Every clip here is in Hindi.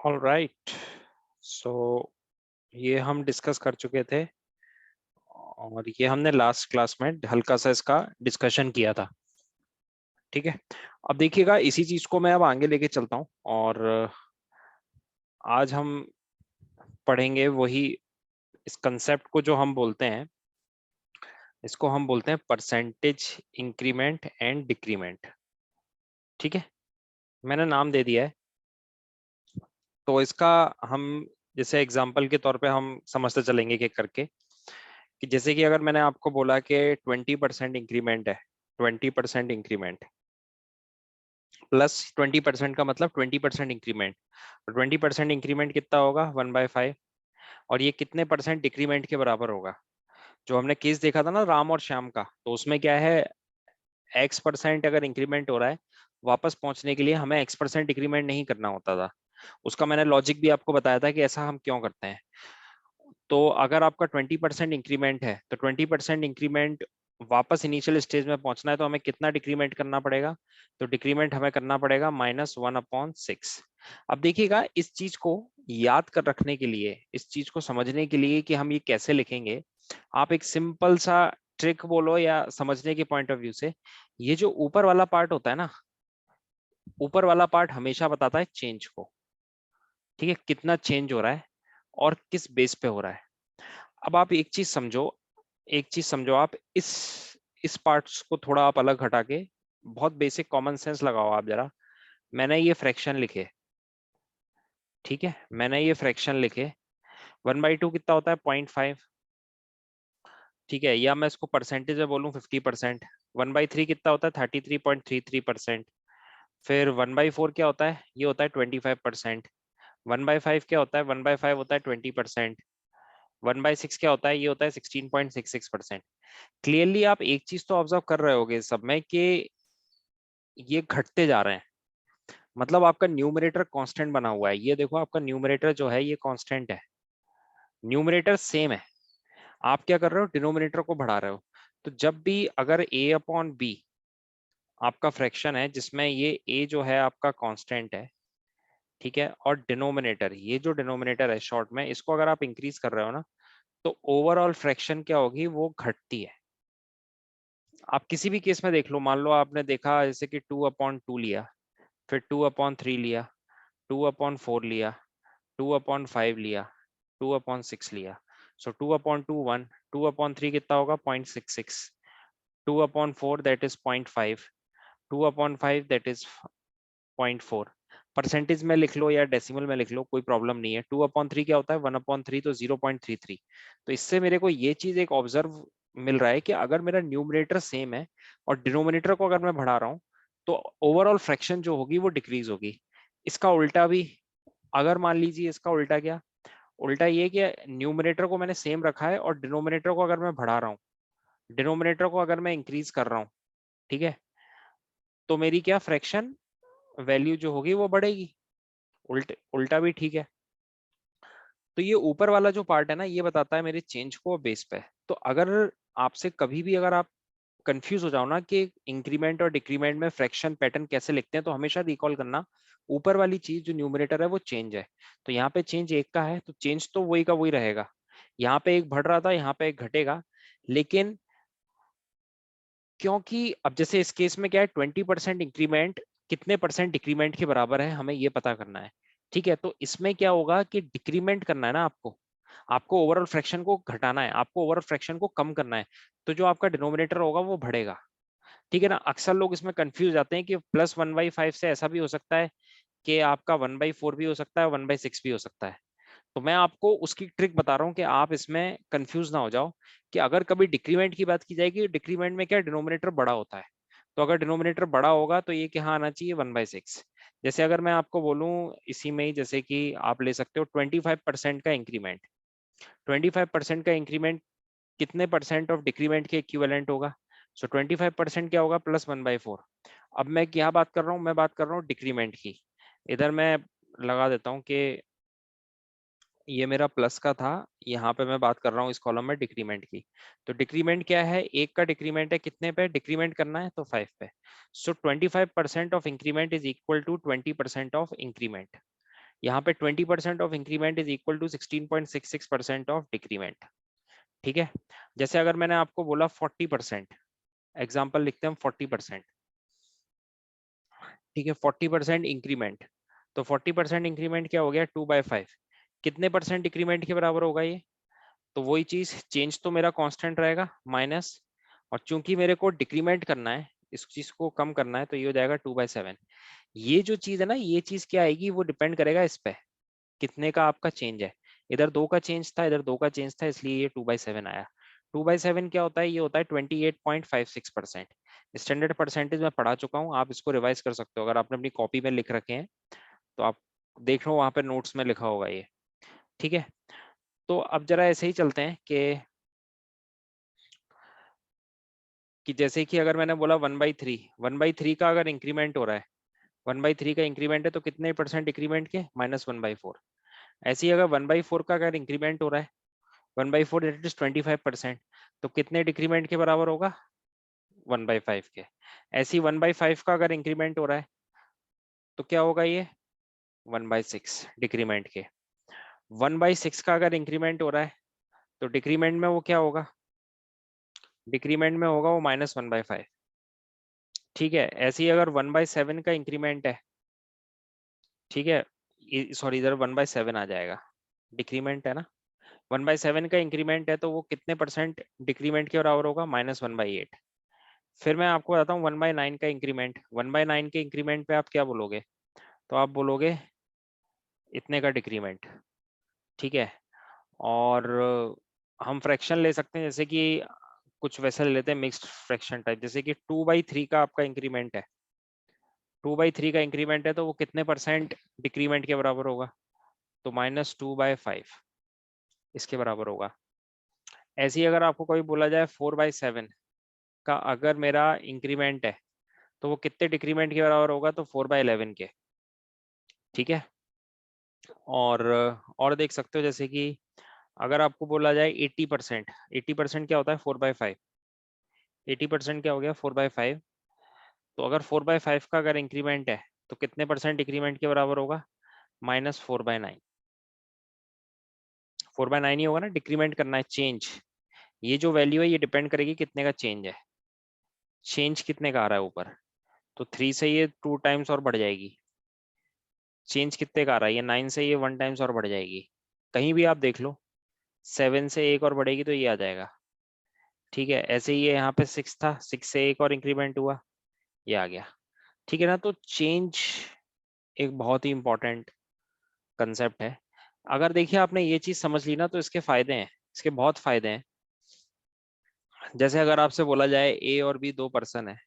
All right. सो ये हम डिस्कस कर चुके थे और ये हमने लास्ट क्लास में हल्का सा इसका डिस्कशन किया था। ठीक है, अब देखिएगा इसी चीज को मैं अब आगे लेके चलता हूँ और आज हम पढ़ेंगे वही इस कंसेप्ट को जो हम बोलते हैं, इसको हम बोलते हैं परसेंटेज इंक्रीमेंट एंड डिक्रीमेंट। ठीक है, मैंने नाम दे दिया है। तो इसका हम जैसे एग्जांपल के तौर पे हम समझते चलेंगे कि करके कि जैसे कि अगर मैंने आपको बोला कि 20% इंक्रीमेंट है, 20% इंक्रीमेंट प्लस 20% का मतलब 20% इंक्रीमेंट। 20% इंक्रीमेंट कितना होगा? 1/5। और ये कितने परसेंट डिक्रीमेंट के बराबर होगा? जो हमने केस देखा था ना राम और श्याम का, तो उसमें क्या है, X% अगर इंक्रीमेंट हो रहा है, वापस पहुंचने के लिए हमें X% डिक्रीमेंट नहीं करना होता था। उसका मैंने लॉजिक भी आपको बताया था कि ऐसा हम क्यों करते हैं। तो अगर आपका 20% इंक्रीमेंट है तो 20% इंक्रीमेंट वापस इनिशियल स्टेज में पहुंचना है तो हमें कितना डिक्रीमेंट करना पड़ेगा? तो डिक्रीमेंट हमें करना पड़ेगा -1/6। अब देखिएगा इस चीज को याद कर रखने के लिए, इस चीज को समझने के लिए कि हम ये कैसे लिखेंगे, आप एक सिंपल सा ट्रिक बोलो या समझने के पॉइंट ऑफ व्यू से, ये जो ऊपर वाला पार्ट होता है ना, ऊपर वाला पार्ट हमेशा बताता है चेंज को। ठीक है, कितना चेंज हो रहा है और किस बेस पे हो रहा है। अब आप एक चीज समझो, एक चीज समझो, आप इस पार्ट्स को थोड़ा आप अलग हटा के बहुत बेसिक कॉमन सेंस लगाओ आप जरा। मैंने ये फ्रैक्शन लिखे, ठीक है, मैंने ये फ्रैक्शन लिखे। 1/2 कितना होता है? 0.5। ठीक है, या मैं इसको परसेंटेज में बोलूं 50%। 1/3 कितना होता है? 33.33%। फिर 1/4 क्या होता है? ये होता है 25%। 1/5 क्या होता है? 1/5 होता है 20%। 1/6 क्या होता है? ये होता है 16.66%। क्लियरली आप एक चीज तो ऑब्जर्व कर रहे होगे सब में कि ये घटते जा रहे हैं। मतलब आपका न्यूमरेटर कांस्टेंट बना हुआ है। ये देखो आपका न्यूमरेटर जो है ये कांस्टेंट है, न्यूमरेटर सेम है। आप क्या कर रहे हो? डिनोमिनेटर को बढ़ा रहे हो। तो जब भी अगर a/b आपका फ्रैक्शन है जिसमें ये a जो है आपका कांस्टेंट है, ठीक है, और डिनोमिनेटर, ये जो डिनोमिनेटर है शॉर्ट में, इसको अगर आप इंक्रीज कर रहे हो ना, तो ओवरऑल फ्रैक्शन क्या होगी? वो घटती है। आप किसी भी केस में देख लो, मान लो आपने देखा जैसे कि 2/2 लिया, फिर 2/3 लिया, 2/4 लिया, 2/5 लिया, 2/6 लिया। सो 2/2 1, 2/3 कितना होगा? 0.66, 2/4 that is 0.5, 2/5 that is 0.4। Percentage में लिख लो या डेसिमल में लिख लो, कोई प्रॉब्लम नहीं है। 2/3 क्या होता है? 1/3 तो 0.33। तो इससे मेरे को ये चीज एक ऑब्जर्व मिल रहा है कि अगर मेरा न्यूमरेटर सेम है और डिनोमिनेटर को अगर मैं बढ़ा रहा हूँ, तो ओवरऑल फ्रैक्शन जो होगी वो डिक्रीज होगी। इसका उल्टा भी, अगर मान लीजिए इसका उल्टा, क्या उल्टा? ये कि न्यूमरेटर को मैंने सेम रखा है और डिनोमिनेटर को अगर मैं बढ़ा रहा हूँ, डिनोमिनेटर को अगर मैं इंक्रीज कर रहा हूँ, ठीक है, तो मेरी क्या फ्रैक्शन वैल्यू जो होगी वो बढ़ेगी। उल्टा भी ठीक है। तो ये ऊपर वाला जो पार्ट है ना, ये बताता है मेरे चेंज को बेस पे। तो अगर आपसे कभी भी अगर आप कंफ्यूज हो जाओ ना कि इंक्रीमेंट और डिक्रीमेंट में फ्रैक्शन पैटर्न कैसे लिखते हैं, तो हमेशा रिकॉल करना, ऊपर वाली चीज जो न्यूमरेटर है वो चेंज है। तो यहाँ पे चेंज एक का है तो चेंज तो वही का वही रहेगा। यहाँ पे एक बढ़ रहा था, यहाँ पे एक घटेगा। लेकिन क्योंकि अब जैसे इस केस में क्या है, 20% इंक्रीमेंट कितने परसेंट डिक्रीमेंट के बराबर है, हमें ये पता करना है। ठीक है, तो इसमें क्या होगा कि डिक्रीमेंट करना है ना आपको, आपको ओवरऑल फ्रैक्शन को घटाना है, आपको ओवरऑल फ्रैक्शन को कम करना है। तो जो आपका डिनोमिनेटर होगा वो बढ़ेगा। ठीक है ना। अक्सर लोग इसमें कंफ्यूज जाते हैं कि +1/5 से ऐसा भी हो सकता है कि आपका 1/4 भी हो सकता है, 1/6 भी हो सकता है। तो मैं आपको उसकी ट्रिक बता रहा हूँ कि आप इसमें कंफ्यूज ना हो जाओ कि अगर कभी डिक्रीमेंट की बात की जाएगी, डिक्रीमेंट में क्या डिनोमिनेटर बड़ा होता है। तो अगर डिनोमिनेटर बड़ा होगा तो ये क्या आना चाहिए? 1/6। जैसे अगर मैं आपको बोलूं इसी में ही, जैसे कि आप ले सकते हो 25% का इंक्रीमेंट। 25% का इंक्रीमेंट कितने परसेंट ऑफ डिक्रीमेंट के इक्विवेलेंट होगा? सो 25% क्या होगा? +1/4। अब मैं क्या बात कर रहा हूँ? मैं बात कर रहा हूँ डिक्रीमेंट की। इधर मैं लगा देता हूँ कि ये मेरा प्लस का था, यहाँ पे मैं बात कर रहा हूँ इस कॉलम में डिक्रीमेंट की। तो डिक्रीमेंट क्या है? एक का डिक्रीमेंट है, कितने पे डिक्रीमेंट करना है? तो 5 पे। So 25% of increment is equal to 20% of increment. यहाँ पे 20% of increment is equal to 16.66% of decrement. ठीक है, जैसे अगर मैंने आपको बोला 40%, एग्जाम्पल लिखते हैं 40%, ठीक है, 40% इंक्रीमेंट, तो 40% इंक्रीमेंट क्या हो गया 2/5, कितने परसेंट इंक्रीमेंट के बराबर होगा ये, तो वही चीज, चेंज तो मेरा कांस्टेंट रहेगा माइनस, और चूंकि मेरे को डिक्रीमेंट करना है, इस चीज को कम करना है, तो ये हो जाएगा 2/7। ये जो चीज है ना, ये चीज क्या आएगी, वो डिपेंड करेगा इस पे कितने का आपका चेंज है। इधर 2 का चेंज था, इधर 2 का चेंज था, इसलिए ये 2/7 आया। 2/7 क्या होता है, ये होता है 28.56%। स्टैंडर्ड परसेंटेज में पढ़ा चुका हूँ, आप इसको रिवाइज कर सकते हो, अगर आपने अपनी कॉपी में लिख रखे हैं तो आप देख लो, वहां पे नोट्स में लिखा होगा ये। ठीक है, तो अब जरा ऐसे ही चलते हैं कि जैसे कि अगर मैंने बोला 1/3, 1/3 का अगर इंक्रीमेंट हो रहा है, 1/3 का इंक्रीमेंट है, तो कितने परसेंट इंक्रीमेंट के, -1/4। ऐसे ही अगर 1/4 का अगर इंक्रीमेंट हो रहा है, 1/4 दैट इज 25%, तो कितने डिक्रीमेंट के बराबर होगा, 1/5 के। ऐसे ही 1/5 का अगर इंक्रीमेंट हो रहा है, तो क्या होगा ये 1/6 डिक्रीमेंट के। 1/6 का अगर इंक्रीमेंट हो रहा है, तो डिक्रीमेंट में वो क्या होगा, डिक्रीमेंट में होगा वो -1/5। ठीक है, ऐसे ही अगर 1/7 का इंक्रीमेंट है, ठीक है, सॉरी इधर 1/7 आ जाएगा, डिक्रीमेंट है ना, 1/7 का इंक्रीमेंट है, तो वो कितने परसेंट डिक्रीमेंट के बराबर होगा, -1/8। फिर मैं आपको बताता हूँ 1/9 का इंक्रीमेंट, 1/9 के इंक्रीमेंट पे आप क्या बोलोगे, तो आप बोलोगे इतने का डिक्रीमेंट। ठीक है, और हम फ्रैक्शन ले सकते हैं, जैसे कि कुछ वैसे ले लेते हैं मिक्स्ड फ्रैक्शन टाइप, जैसे कि 2/3 का आपका इंक्रीमेंट है, 2/3 का इंक्रीमेंट है, तो वो कितने परसेंट डिक्रीमेंट के बराबर होगा, तो -2/5 इसके बराबर होगा। ऐसे ही अगर आपको कोई बोला जाए 4/7 का अगर मेरा इंक्रीमेंट है, तो वो कितने डिक्रीमेंट के बराबर होगा, तो 4/11 के। ठीक है, और देख सकते हो, जैसे कि अगर आपको बोला जाए 80%, 80% क्या होता है 4/5, 80% क्या हो गया 4/5, तो अगर 4/5 का अगर इंक्रीमेंट है, तो कितने परसेंट इंक्रीमेंट के बराबर होगा, -4/9, 4/9 ही होगा ना, डिक्रीमेंट करना है चेंज, ये जो वैल्यू है ये डिपेंड करेगी कितने का चेंज है, चेंज कितने का आ रहा है ऊपर, तो 3 से ये 2 टाइम्स और बढ़ जाएगी, चेंज कितने का आ रहा है, ये 9 से ये 1 टाइम्स और बढ़ जाएगी, कहीं भी आप देख लो, 7 से एक और बढ़ेगी तो ये आ जाएगा। ठीक है, ऐसे ही ये यहाँ पे 6 था, 6 से एक और इंक्रीमेंट हुआ, ये आ गया। ठीक है ना, तो चेंज एक बहुत ही इंपॉर्टेंट कंसेप्ट है। अगर देखिए आपने ये चीज समझ ली ना, तो इसके फायदे हैं, इसके बहुत फायदे हैं। जैसे अगर आपसे बोला जाए ए और बी 2 पर्सन है,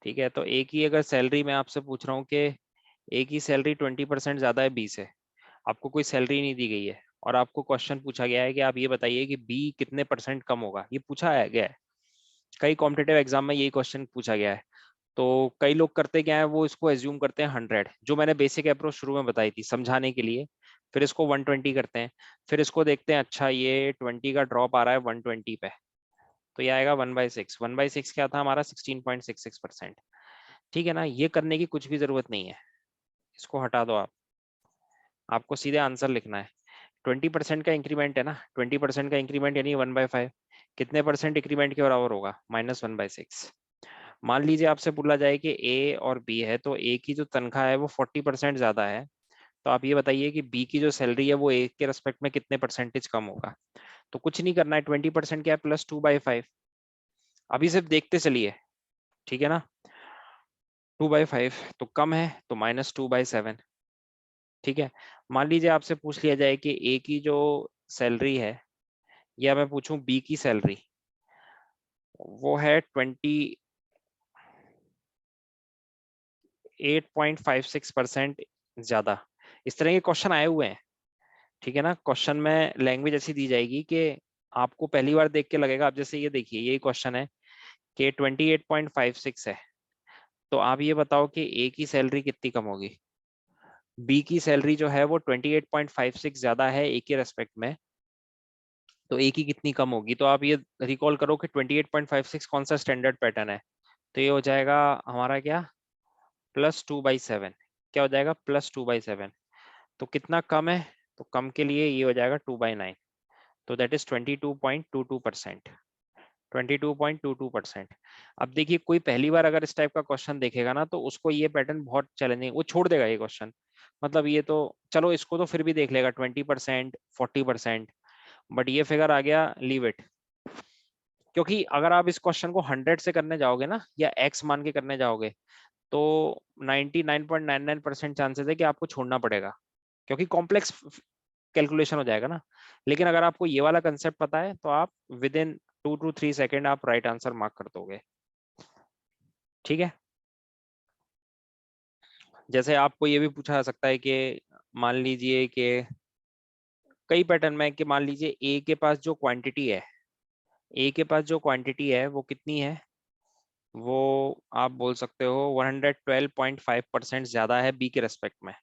ठीक है, तो ए की अगर सैलरी मैं आपसे पूछ रहा हूँ कि ए की सैलरी 20% ज्यादा है बी से, आपको कोई सैलरी नहीं दी गई है, और आपको क्वेश्चन पूछा गया है कि आप ये बताइए कि बी कितने परसेंट कम होगा, ये पूछा है गया है, कई कॉम्पिटेटिव एग्जाम में यही क्वेश्चन पूछा गया है। तो कई लोग करते क्या है, वो इसको एज्यूम करते हैं 100, जो मैंने बेसिक अप्रोच शुरू में बताई थी समझाने के लिए, फिर इसको 120 करते हैं, फिर इसको देखते हैं अच्छा ये 20 का ड्रॉप आ रहा है 120 पे, तो ये आएगा 1/6, 1/6 क्या था हमारा 16.66%। ठीक है ना, ये करने की कुछ भी जरूरत नहीं है, इसको हटा दो आप, आपको सीधे आंसर लिखना है। 20% का इंक्रीमेंट है ना, 20% का इंक्रीमेंट यानी 1/5, कितने परसेंट इंक्रीमेंट के बराबर होगा, -1/6। मान लीजिए आपसे बोला जाए कि ए और बी है, तो ए की जो तनख्वाह है वो 40% ज्यादा है, तो आप ये बताइए कि बी की जो सैलरी है वो ए के रेस्पेक्ट में कितने परसेंटेज कम होगा। तो कुछ नहीं करना है, 20% क्या है +2/5, अभी सिर्फ देखते चलिए। ठीक है ना, 2/5 तो कम है, तो -2/7। ठीक है, मान लीजिए आपसे पूछ लिया जाए कि ए की जो सैलरी है, या मैं पूछूं बी की सैलरी, वो है 28.56% ज्यादा, इस तरह के क्वेश्चन आए हुए हैं। ठीक है ना, क्वेश्चन में लैंग्वेज ऐसी दी जाएगी कि आपको पहली बार देख के लगेगा, आप जैसे ये देखिए यही क्वेश्चन है कि 28.56 है, तो आप ये बताओ कि ए की सैलरी कितनी कम होगी, बी की सैलरी जो है वो 28.56 ज्यादा है ए के रेस्पेक्ट में, तो ए की कितनी कम होगी, तो आप ये रिकॉल करो कि 28.56 कौन सा स्टैंडर्ड पैटर्न है, तो ये हो जाएगा हमारा क्या +2/7, क्या हो जाएगा +2/7। तो कितना कम है, तो कम के लिए ये हो जाएगा 2/9, तो दैट इज 22.22%। 22.22%। अब देखिए कोई पहली बार अगर इस टाइप का क्वेश्चन देखेगा ना, तो उसको ये पैटर्न बहुत चैलेंजिंग, वो छोड़ देगा ये क्वेश्चन। मतलब ये तो चलो इसको तो फिर भी देख लेगा 20%, 40%, बट ये फिगर आ गया, लीव इट। क्योंकि अगर आप इस क्वेश्चन को 100 से करने जाओगे ना, या x मान के करने जाओगे, तो 99.99% चांसेस है कि आपको छोड़ना पड़ेगा, क्योंकि कॉम्प्लेक्स कैलकुलेशन हो जाएगा ना। लेकिन अगर आपको ये वाला कंसेप्ट पता है, तो आप विद इन 2 to 3 सेकेंड आप राइट आंसर मार्क कर दोगे। ठीक है, जैसे आपको ये भी पूछा जा सकता है कि मान लीजिए कि कई पैटर्न में कि मान लीजिए ए के पास जो क्वांटिटी है, ए के पास जो क्वांटिटी है वो कितनी है, वो आप बोल सकते हो 112.5% ज्यादा है बी के रेस्पेक्ट में।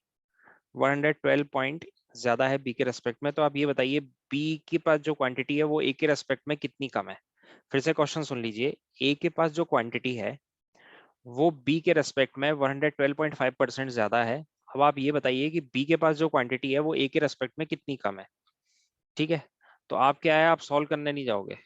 112 पॉइंट ज्यादा है बी के रेस्पेक्ट में, तो आप ये बताइए बी के पास जो क्वांटिटी है वो ए के रेस्पेक्ट में कितनी कम है। फिर से क्वेश्चन सुन लीजिए, ए के पास जो क्वांटिटी है वो बी के रेस्पेक्ट में 112.5% ज्यादा है। अब आप ये बताइए कि बी के पास जो क्वांटिटी है वो ए के रेस्पेक्ट में कितनी कम है। ठीक है, तो आप क्या है, आप सॉल्व करने नहीं जाओगे।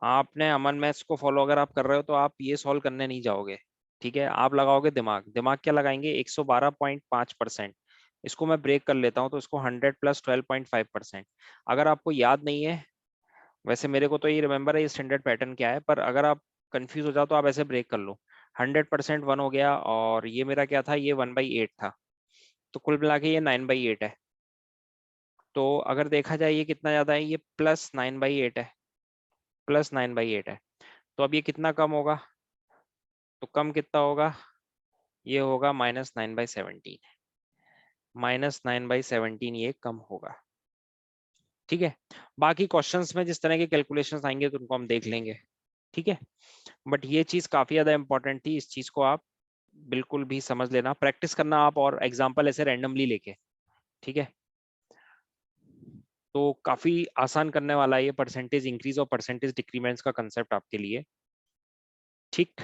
आपने अमन मैथ्स को फॉलो अगर आप कर रहे हो तो आप ये सॉल्व करने नहीं जाओगे। ठीक है, आप लगाओगे दिमाग। दिमाग क्या लगाएंगे, 112.5%। इसको मैं ब्रेक कर लेता हूँ, तो इसको 100 + 12.5%। अगर आपको याद नहीं है, वैसे मेरे को तो ये रिमेंबर है ये स्टैंडर्ड पैटर्न क्या है, पर अगर आप कंफ्यूज हो जाओ तो आप ऐसे ब्रेक कर लो। 100% 1 हो गया, और ये मेरा क्या था, ये 1/8 था, तो कुल मिला के ये 9/8 है। तो अगर देखा जाए ये कितना ज्यादा है, ये +9/8 है, +9/8 है। तो अब ये कितना कम होगा, तो कम कितना होगा, ये होगा -9/17। -9/17 ये कम होगा। ठीक है, बाकी क्वेश्चंस में जिस तरह के कैलकुलेशंस आएंगे तो उनको हम देख लेंगे। ठीक है, बट ये चीज काफी ज्यादा इंपॉर्टेंट थी, इस चीज को आप बिल्कुल भी समझ लेना, प्रैक्टिस करना आप, और एग्जाम्पल ऐसे रैंडमली लेके। ठीक है, तो काफी आसान करने वाला है ये परसेंटेज इंक्रीज और परसेंटेज डिक्रीमेंट्स का कंसेप्ट आपके लिए। ठीक।